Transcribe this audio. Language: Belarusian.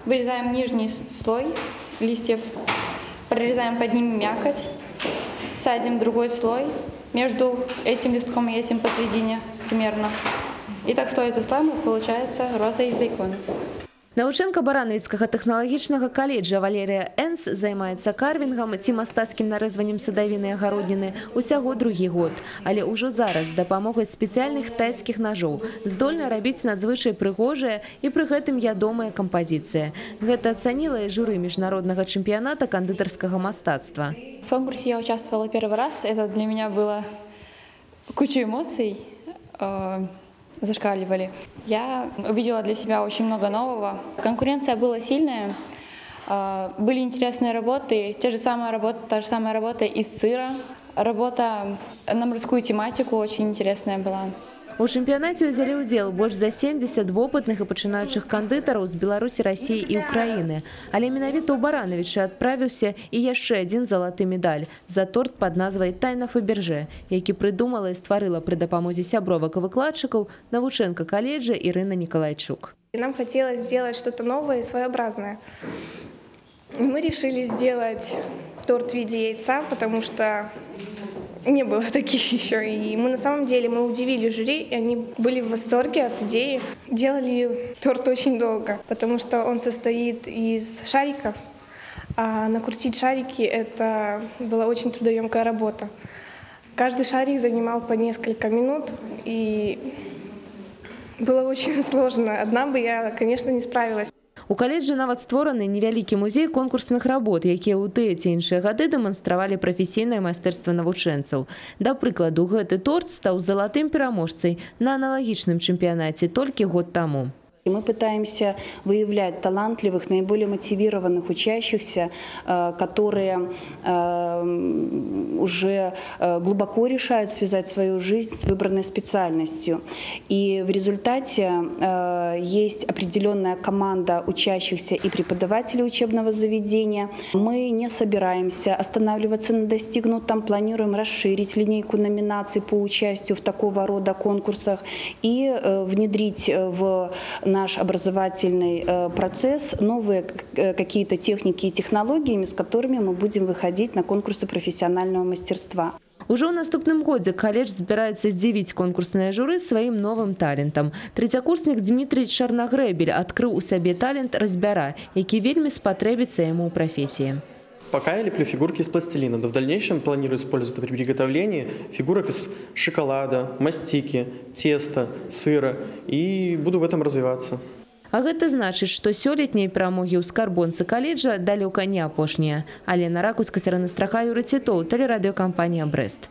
Вырезаем нижний слой листьев, прорезаем под ними мякоть, садим другой слой между этим листком и этим посередине примерно. И так слой за слоем получается роза из дайкона. Навучэнка баранавіцкага тэхналагічнага каледжа Валерія Энс займаецца карвінгам ці мастацкім нарэзваннем садавіны і агародніны усяго другі год. Але ўжо зараз з дапамогай спецыяльных тайскіх ножоў здольна рабіць надзвычай прыгожыя і пры гэтым ядомыя кампазіцыі. Гэта ацаніла і журы міжнароднага чэмпіяната кандытарскага мастацтва. В конкурсе я участвовала первый раз. Это для меня было куча эмоций. Зашкаливали. Я увидела для себя очень много нового. Конкуренция была сильная, были интересные работы, та же самая работа из сыра, работа на морскую тематику очень интересная была. У чэмпіянаце ўзялі ўдзел больш за 70 вопытных і пачынаючых кандытараў з Беларусі, Расіі і Украіны. Але менавіта ў Баранавічы адправіўся і яшчэ адзін залаты медаль за торт пад назвай «Тайна Фаберже», які прыдумала і стварыла пры дапамозе сябровак і выкладчыкаў навучэнка каледжа Ірына Николайчук. Нам хотелось сделать что-то новое и своеобразное. Мы решили сделать торт в виде яйца, потому что не было таких еще. И мы на самом деле удивили жюри, и они были в восторге от идеи. Делали торт очень долго, потому что он состоит из шариков, а накрутить шарики это была очень трудоемкая работа. Каждый шарик занимал по несколько минут, и было очень сложно. Одна бы я, конечно, не справилась. У каледжа нават створаны невялікі музей конкурсных работ, якія ў тыя ці іншыя гады дэманстравалі прафесійнае майстэрства навучэнцаў. Да прыкладу, гэты торт стаў залатым пераможцай на аналагічным чэмпіянаце толькі год таму. Мы пытаемся выявлять талантливых, наиболее мотивированных учащихся, которые уже глубоко решают связать свою жизнь с выбранной специальностью. И в результате есть определенная команда учащихся и преподавателей учебного заведения. Мы не собираемся останавливаться на достигнутом, планируем расширить линейку номинаций по участию в такого рода конкурсах и внедрить в наш образовательный процесс новые какие-то техники и технологии, с которыми мы будем выходить на конкурсы профессионального мастерства. Ужо ў наступным годзе каледж збіраецца здзівіць конкурснае журы сваім новым талентам. Трэцякурснік Дмітрий Чарнагрэбель адкрыў у сабе талент разьбяра, які вельмі спатрэбіцца яму ў прафесіі. Пока я леплю фигурки из пластилина, но в дальнейшем планирую использовать при приготовлении фигурок из шоколада, мастики, теста, сыра и буду в этом развиваться. А гэта значыць, што сёлетняй перамогі ў скарбонцы каледжа далёка не апошнія. Алена Ракуць, Кацярына Страха, Юрый Цітоў, тэлерадыёкампанія «Брэст».